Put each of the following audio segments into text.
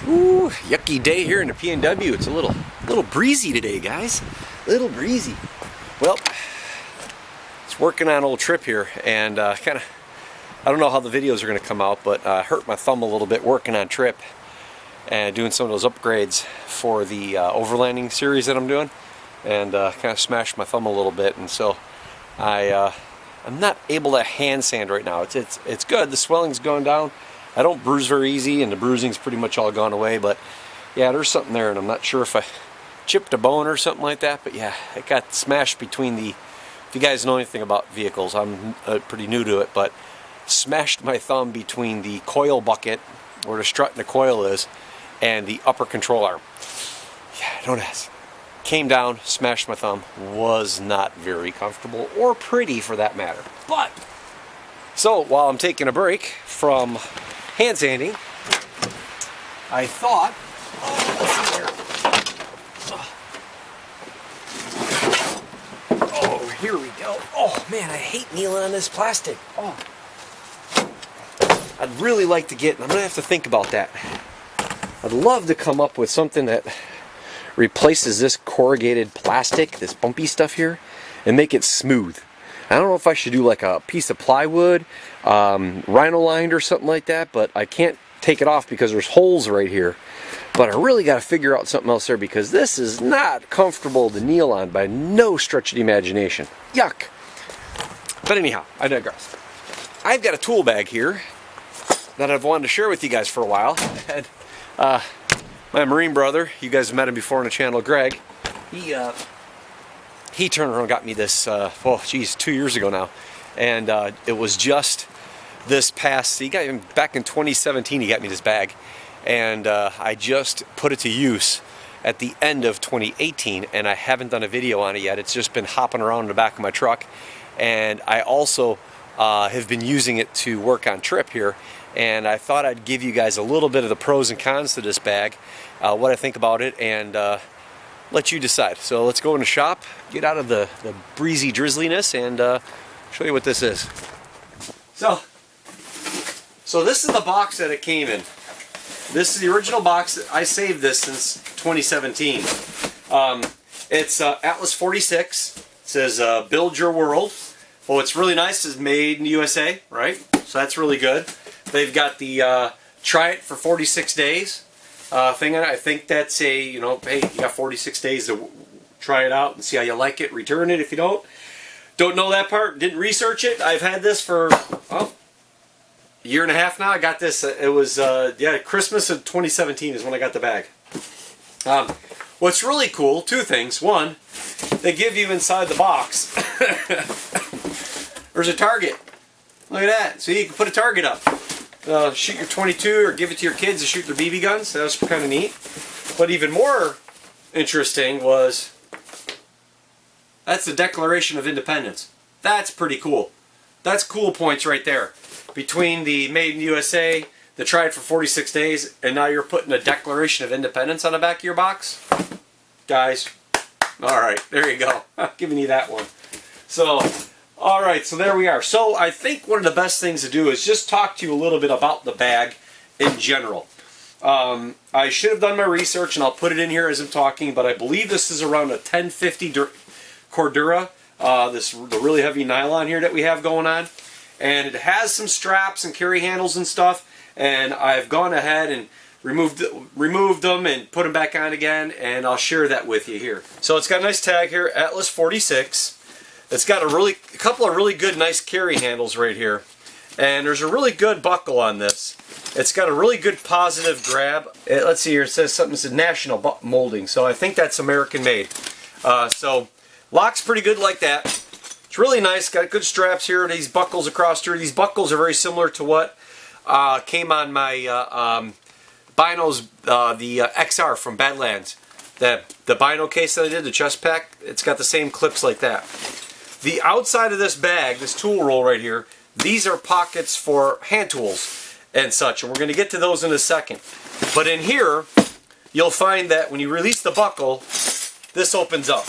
Ooh, yucky day here in the PNW. It's a little breezy today, guys. A little breezy. Well, it's working on old Trip here, and I don't know how the videos are going to come out, but I hurt my thumb a little bit working on Trip and doing some of those upgrades for the overlanding series that I'm doing, and kind of smashed my thumb a little bit, and so I'm not able to hand sand right now. It's good. The swelling's gone down. I don't bruise very easy, and the bruising's pretty much all gone away, but yeah, there's something there, and I'm not sure if I chipped a bone or something like that, but yeah, it got smashed between the, if you guys know anything about vehicles, I'm pretty new to it, but smashed my thumb between the coil bucket, where the strut and the coil is, and the upper control arm. Yeah, don't ask. Came down, smashed my thumb. Was not very comfortable, or pretty for that matter. But, so while I'm taking a break from hand sanding, I thought, let's see here. Oh, here we go. Oh man, I hate kneeling on this plastic. Oh, I'd really like to get, and I'm gonna have to think about that. I'd love to come up with something that replaces this corrugated plastic, this bumpy stuff here, and make it smooth. I don't know if I should do like a piece of plywood, rhino lined or something like that, but I can't take it off because there's holes right here. But I really got to figure out something else there, because this is not comfortable to kneel on by no stretch of the imagination. Yuck. But anyhow, I digress. I've got a tool bag here that I've wanted to share with you guys for a while. And, my Marine brother, you guys have met him before on the channel, Greg, he turned around and got me this, 2 years ago now, and it was just this past, he got him back in 2017, he got me this bag, and I just put it to use at the end of 2018, and I haven't done a video on it yet. It's just been hopping around in the back of my truck, and I also have been using it to work on Trip here, and I thought I'd give you guys a little bit of the pros and cons to this bag, what I think about it, and let you decide. So let's go in the shop, get out of the breezy drizzliness, and show you what this is. So this is the box that it came in. This is the original box. I saved this since 2017. It's Atlas46. It says build your world. Well, what's really nice is made in the USA, right? So that's really good. They've got the try it for 46 days thing on it. I think that's a, you know, hey, you got 46 days to try it out and see how you like it. Return it if you don't know that part. Didn't research it. I've had this for a year and a half now. I got this. It was yeah, Christmas of 2017 is when I got the bag. What's really cool, two things. One, they give you inside the box. There's a target. Look at that. So you can put a target up. Shoot your 22 or give it to your kids to shoot their BB guns. That was kind of neat. But even more interesting was, that's the Declaration of Independence. That's pretty cool. That's cool points right there. Between the Made in USA, the tried for 46 days, and now you're putting a Declaration of Independence on the back of your box. Guys, alright, there you go. I'm giving you that one. So, alright, so there we are. So I think one of the best things to do is just talk to you a little bit about the bag in general. I should have done my research, and I'll put it in here as I'm talking, but I believe this is around a 1050 Cordura, the really heavy nylon here that we have going on. And it has some straps and carry handles and stuff, and I've gone ahead and removed them and put them back on again, and I'll share that with you here. So it's got a nice tag here, Atlas46. It's got a couple of really good, nice carry handles right here, and there's a really good buckle on this. It's got a really good positive grab. Let's see here, it says something that says national molding, so I think that's American made. So locks pretty good like that. It's really nice. Got good straps here. These buckles across here. These buckles are very similar to what came on my binos, the XR from Badlands. The bino case that I did, the chest pack. It's got the same clips like that. The outside of this bag, this tool roll right here, these are pockets for hand tools and such, and we're going to get to those in a second. But in here, you'll find that when you release the buckle, this opens up.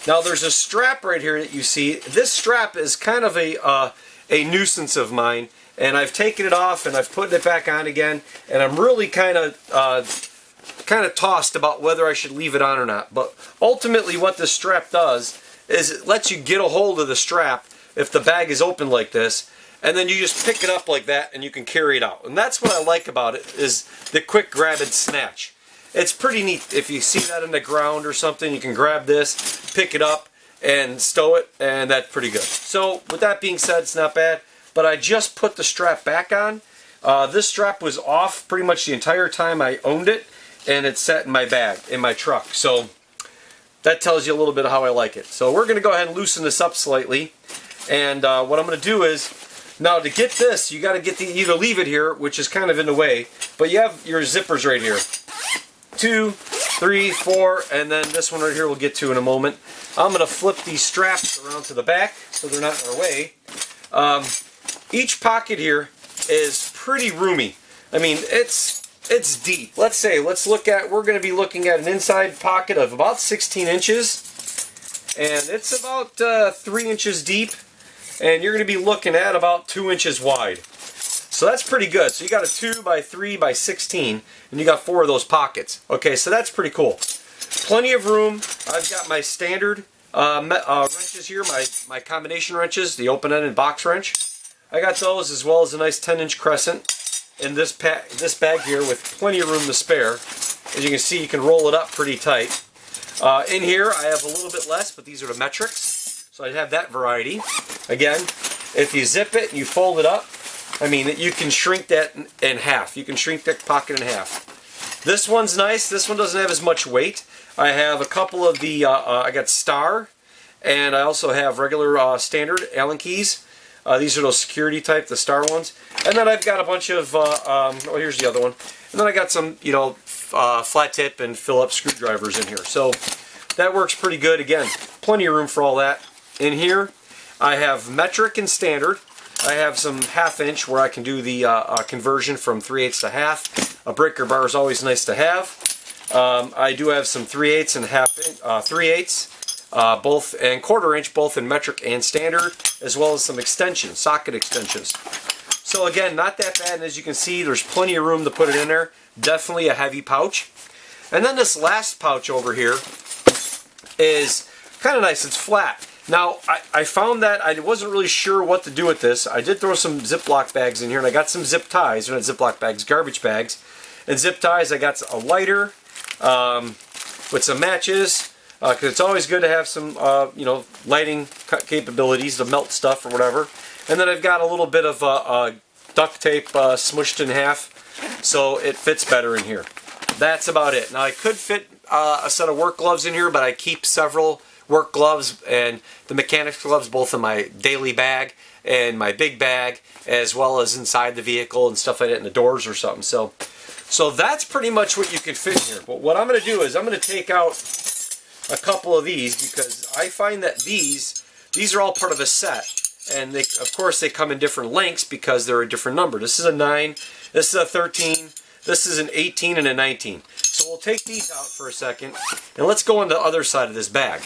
Now there's a strap right here that you see. This strap is kind of a nuisance of mine, and I've taken it off and I've put it back on again, and I'm really kind of tossed about whether I should leave it on or not. But ultimately what this strap does is it lets you get a hold of the strap if the bag is open like this, and then you just pick it up like that and you can carry it out. And that's what I like about it, is the quick grab and snatch. It's pretty neat. If you see that on the ground or something, you can grab this, pick it up, and stow it, and that's pretty good. So with that being said, it's not bad, but I just put the strap back on. This strap was off pretty much the entire time I owned it, and it's sat in my bag, in my truck. So that tells you a little bit of how I like it. So we're going to go ahead and loosen this up slightly, and what I'm going to do is, now to get this, you got to get either leave it here, which is kind of in the way, but you have your zippers right here. 2, 3, 4, and then this one right here we'll get to in a moment. I'm going to flip these straps around to the back so they're not in our way. Each pocket here is pretty roomy. I mean, it's deep. Let's we're going to be looking at an inside pocket of about 16 inches, and it's about 3 inches deep, and you're going to be looking at about 2 inches wide. So that's pretty good. So you got a 2 by 3 by 16, and you got 4 of those pockets. Okay, so that's pretty cool. Plenty of room. I've got my standard wrenches here, my combination wrenches, the open-ended box wrench. I got those, as well as a nice 10-inch crescent in this bag here with plenty of room to spare. As you can see, you can roll it up pretty tight. In here, I have a little bit less, but these are the metrics, so I have that variety. Again, if you zip it and you fold it up, I mean, you can shrink that in half. You can shrink that pocket in half. This one's nice. This one doesn't have as much weight. I have a couple of the, I got Star, and I also have regular standard Allen keys. These are those security type, the Star ones. And then I've got a bunch of, oh, here's the other one. And then I got some, you know, flat tip and Phillips screwdrivers in here. So that works pretty good. Again, plenty of room for all that. In here, I have metric and standard. I have some 1/2 inch where I can do the conversion from 3/8 to half. A breaker bar is always nice to have. I do have some 3/8 and 3/8, both and 1/4 inch, both in metric and standard, as well as some extensions, socket extensions. So again, not that bad, and as you can see, there's plenty of room to put it in there. Definitely a heavy pouch. And then this last pouch over here is kind of nice. It's flat. Now, I found that I wasn't really sure what to do with this. I did throw some Ziploc bags in here, and I got some zip ties. They're not Ziploc bags, garbage bags. And zip ties, I got a lighter with some matches, because it's always good to have some, you know, lighting capabilities to melt stuff or whatever. And then I've got a little bit of duct tape smushed in half, so it fits better in here. That's about it. Now, I could fit a set of work gloves in here, but I keep several work gloves and the mechanics gloves both in my daily bag and my big bag, as well as inside the vehicle and stuff like that in the doors or something. So that's pretty much what you can fit in here. But what I'm going to do is I'm going to take out a couple of these, because I find that these are all part of a set, and they, of course, they come in different lengths because they're a different number. This is a 9, this is a 13, this is an 18 and a 19. So we'll take these out for a second, and let's go on the other side of this bag.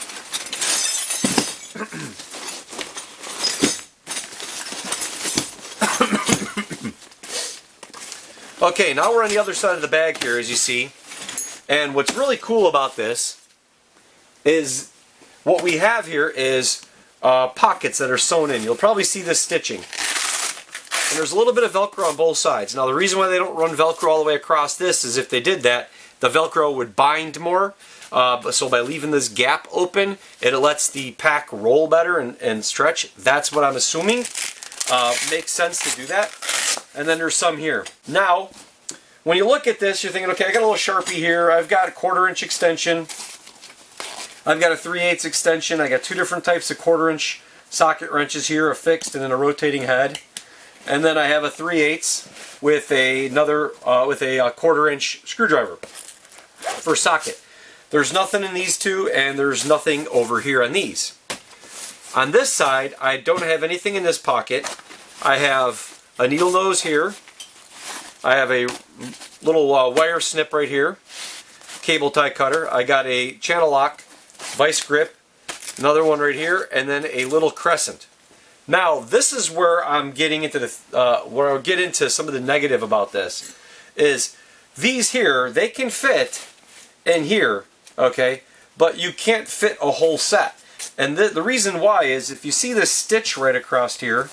Okay, now we're on the other side of the bag here, as you see. And what's really cool about this is what we have here is pockets that are sewn in. You'll probably see this stitching. And there's a little bit of Velcro on both sides. Now, the reason why they don't run Velcro all the way across this is if they did that, the Velcro would bind more. So by leaving this gap open, it lets the pack roll better and stretch. That's what I'm assuming. Makes sense to do that. And then there's some here. Now, when you look at this, you're thinking, okay, I got a little Sharpie here. I've got a 1/4 inch extension. I've got a 3/8 extension. I got 2 different types of 1/4 inch socket wrenches here, a fixed and then a rotating head. And then I have a 3/8 with another with a 1/4 inch screwdriver for socket. There's nothing in these two, and there's nothing over here on these. On this side, I don't have anything in this pocket. I have a needle nose here. I have a little wire snip right here. Cable tie cutter. I got a channel lock vice grip. Another one right here, and then a little crescent. Now this is where I'm getting into where I'll get into some of the negative about this. Is these here, they can fit in here, okay, but you can't fit a whole set. And the reason why is if you see this stitch right across here,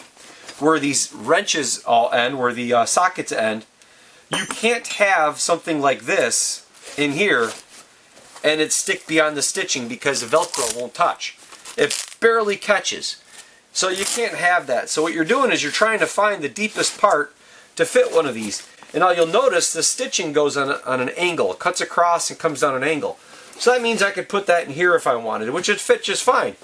where these wrenches all end, where the sockets end, you can't have something like this in here and it stick beyond the stitching because the Velcro won't touch. It barely catches. So you can't have that. So what you're doing is you're trying to find the deepest part to fit one of these. And now you'll notice the stitching goes on an angle. It cuts across and comes down an angle. So that means I could put that in here if I wanted, which would fit just fine.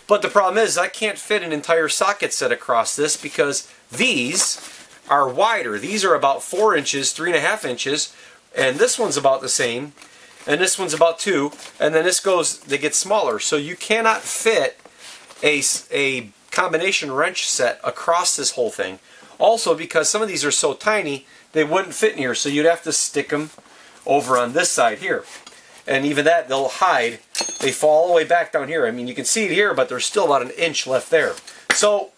But the problem is I can't fit an entire socket set across this because these are wider. These are about 4 inches, 3.5 inches, and this one's about the same, and this one's about 2, and then this goes, they get smaller. So you cannot fit a combination wrench set across this whole thing. Also because some of these are so tiny, they wouldn't fit in here, so you'd have to stick them over on this side here. And even that, they'll hide. They fall all the way back down here. I mean, you can see it here, but there's still about 1 inch left there. So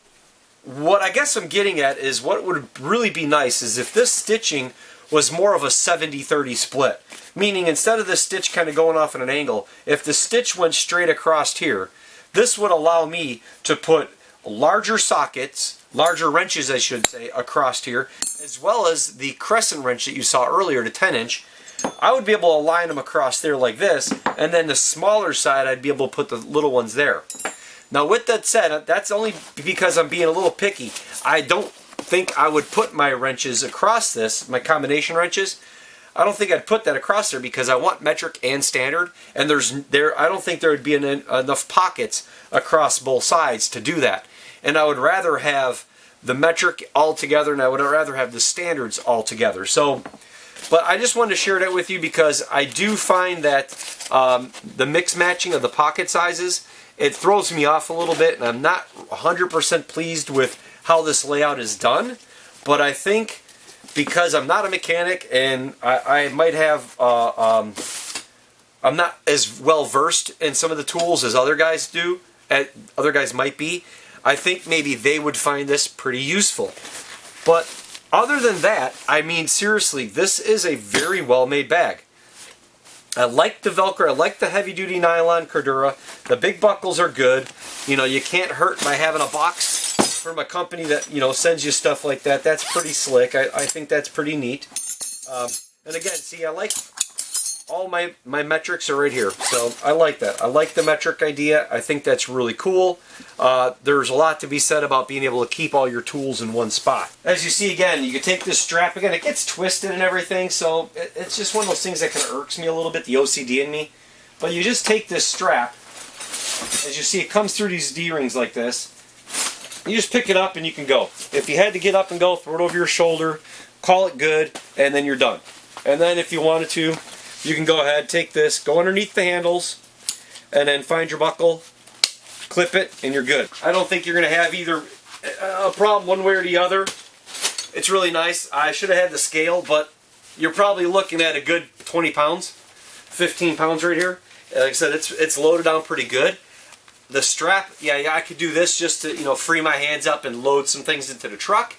what I guess I'm getting at is what would really be nice is if this stitching was more of a 70-30 split. Meaning instead of the stitch kind of going off at an angle, if the stitch went straight across here, this would allow me to put larger sockets, larger wrenches I should say, across here, as well as the crescent wrench that you saw earlier, the 10-inch. I would be able to align them across there like this, and then the smaller side I'd be able to put the little ones there. Now with that said, that's only because I'm being a little picky. I don't think I would put my wrenches across this, my combination wrenches. I don't think I'd put that across there because I want metric and standard, and I don't think there would be enough pockets across both sides to do that. And I would rather have the metric all together, and I would rather have the standards all together. So, but I just wanted to share that with you because I do find that the mix matching of the pocket sizes, it throws me off a little bit, and I'm not 100% pleased with how this layout is done. But I think because I'm not a mechanic and I might have, I'm not as well versed in some of the tools as other guys do, other guys might be, I think maybe they would find this pretty useful. But other than that, I mean seriously, this is a very well made bag. I like the Velcro, I like the heavy duty nylon Cordura, the big buckles are good. You know, you can't hurt by having a box from a company that, you know, sends you stuff like that. That's pretty slick. I think that's pretty neat. And again, see, I like all my metrics are right here. So I like that. I like the metric idea. I think that's really cool. There's a lot to be said about being able to keep all your tools in one spot. As you see again, you can take this strap, again, it gets twisted and everything, so it's just one of those things that kind of irks me a little bit, the OCD in me. But you just take this strap, as you see it comes through these D-rings like this, you just pick it up and you can go. If you had to get up and go, throw it over your shoulder, call it good, and then you're done. And then if you wanted to, you can go ahead, take this, go underneath the handles, and then find your buckle, clip it, and you're good. I don't think you're going to have either a problem one way or the other. It's really nice. I should have had the scale, but you're probably looking at a good 20 pounds, 15 pounds right here. Like I said, it's loaded down pretty good. The strap, yeah, I could do this just to, you know, free my hands up and load some things into the truck.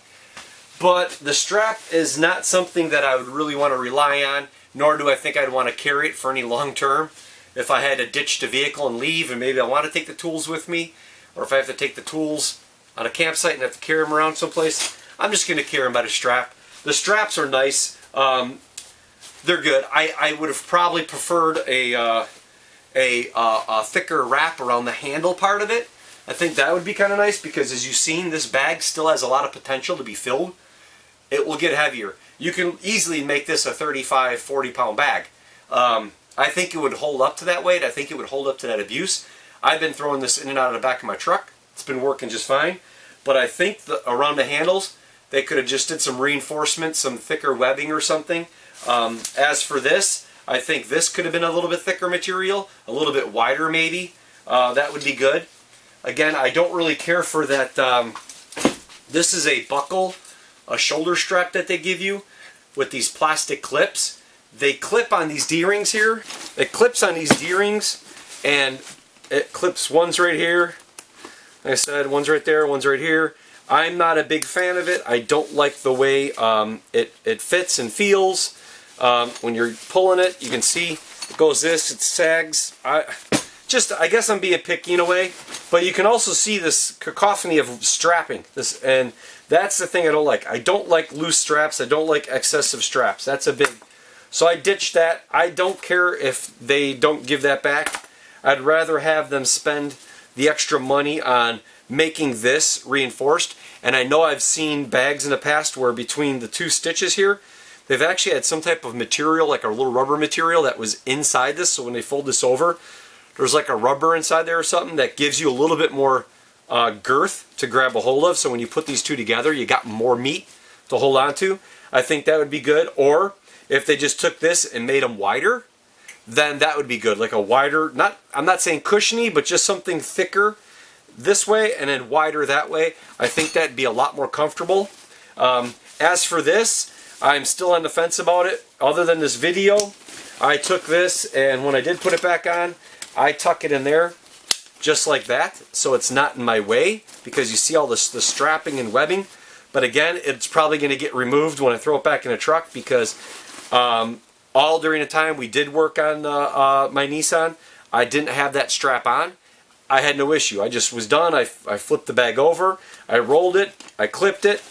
But the strap is not something that I would really want to rely on, nor do I think I'd want to carry it for any long term. If I had to ditch the vehicle and leave, and maybe I want to take the tools with me, or if I have to take the tools on a campsite and have to carry them around someplace, I'm just going to carry them by the strap. The straps are nice. They're good. I would have probably preferred a thicker wrap around the handle part of it. I think that would be kind of nice because, as you've seen, this bag still has a lot of potential to be filled. It will get heavier. You can easily make this a 35, 40 pound bag. I think it would hold up to that weight. I think it would hold up to that abuse. I've been throwing this in and out of the back of my truck. It's been working just fine. But I think around the handles, they could have just did some reinforcement, some thicker webbing or something. As for this, I think this could have been a little bit thicker material, a little bit wider maybe. That would be good. Again, I don't really care for that. This is a buckle, a shoulder strap that they give you with these plastic clips. They clip on these D-rings here. It clips on these D-rings, and it clips one's right here, Like I said, one's right there, one's right here. I'm not a big fan of it. I don't like the way it fits and feels. When you're pulling it, you can see it goes this, it sags. I guess I'm being picky in a way, but you can also see this cacophony of strapping. And that's the thing I don't like. I don't like loose straps. I don't like excessive straps. That's a big. So I ditched that. I don't care if they don't give that back. I'd rather have them spend the extra money on making this reinforced. And I know I've seen bags in the past where between the two stitches here, they've actually had some type of material, like a little rubber material that was inside this. So when they fold this over, there's like a rubber inside there or something that gives you a little bit more girth to grab a hold of. So when you put these two together, you got more meat to hold on to. I think that would be good. Or if they just took this and made them wider, then that would be good. Like a wider, I'm not saying cushiony, but just something thicker this way and then wider that way. I think that'd be a lot more comfortable. As for this, I'm still on the fence about it. Other than this video, I took this and when I did put it back on, I tuck it in there just like that, so it's not in my way, because you see all this, the strapping and webbing. But again, it's probably going to get removed when I throw it back in the truck, because all during the time we did work on my Nissan, I didn't have that strap on. I had no issue. I just was done. I flipped the bag over, I rolled it, I clipped it,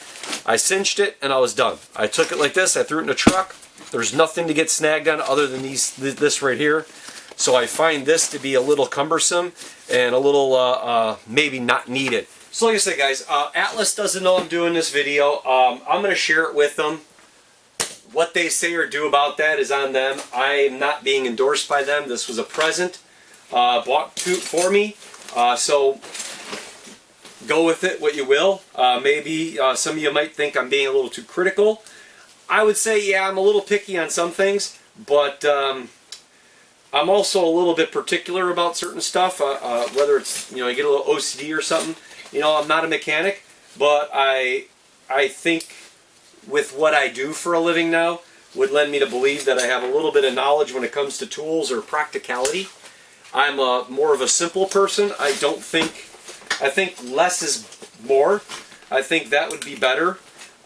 I cinched it, and I was done. I took it like this, I threw it in the truck. There's nothing to get snagged on other than this right here. So I find this to be a little cumbersome and a little maybe not needed. So like I said, guys, Atlas doesn't know I'm doing this video. I'm going to share it with them. What they say or do about that is on them. I am not being endorsed by them. This was a present bought for me. So go with it what you will. Maybe some of you might think I'm being a little too critical. I would say, yeah, I'm a little picky on some things, but I'm also a little bit particular about certain stuff, whether it's, you get a little OCD or something. I'm not a mechanic, but I think with what I do for a living now would lend me to believe that I have a little bit of knowledge when it comes to tools or practicality. I'm more of a simple person. I think less is more. I think that would be better.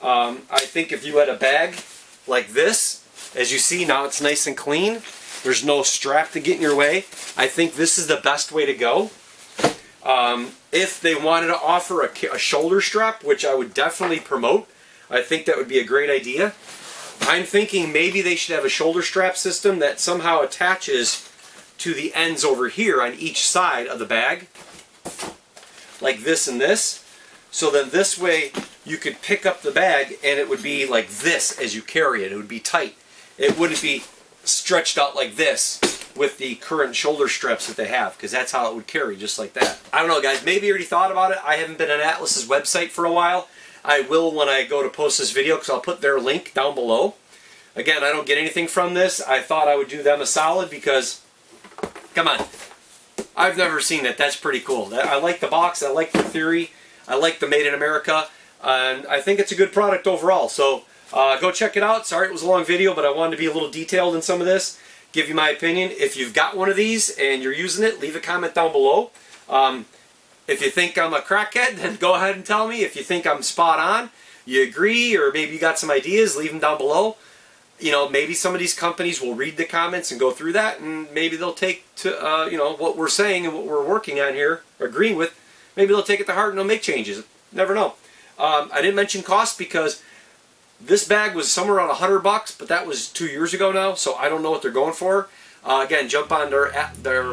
I think if you had a bag like this, as you see now, it's nice and clean. There's no strap to get in your way. I think this is the best way to go. If they wanted to offer a shoulder strap, which I would definitely promote, I think that would be a great idea. I'm thinking maybe they should have a shoulder strap system that somehow attaches to the ends over here on each side of the bag, like this and this. So then this way you could pick up the bag and it would be like this as you carry it. It would be tight. It wouldn't be stretched out like this with the current shoulder straps that they have, because that's how it would carry, just like that. I don't know, guys, maybe you already thought about it. I haven't been on Atlas's website for a while. I will when I go to post this video, because I'll put their link down below. Again, I don't get anything from this. I thought I would do them a solid because, come on, I've never seen it. That's pretty cool. I like the box. I like the theory. I like the Made in America. And I think it's a good product overall. So go check it out. Sorry it was a long video, but I wanted to be a little detailed in some of this. Give you my opinion. If you've got one of these and you're using it, leave a comment down below. If you think I'm a crackhead, then go ahead and tell me. If you think I'm spot on, you agree, or maybe you got some ideas, leave them down below. Maybe some of these companies will read the comments and go through that, and maybe they'll take to, what we're saying and what we're working on here, agreeing with. Maybe they'll take it to heart and they'll make changes. Never know. I didn't mention cost because this bag was somewhere around $100, but that was 2 years ago now, so I don't know what they're going for. Again, jump on their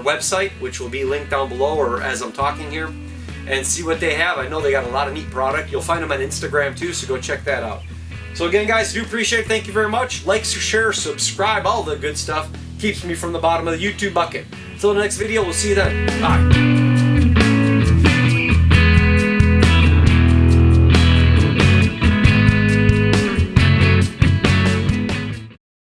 website, which will be linked down below or as I'm talking here, and see what they have. I know they got a lot of neat product. You'll find them on Instagram too, so go check that out. So again, guys, I do appreciate it. Thank you very much. Like, share, subscribe, all the good stuff. Keeps me from the bottom of the YouTube bucket. Until the next video, we'll see you then. Bye.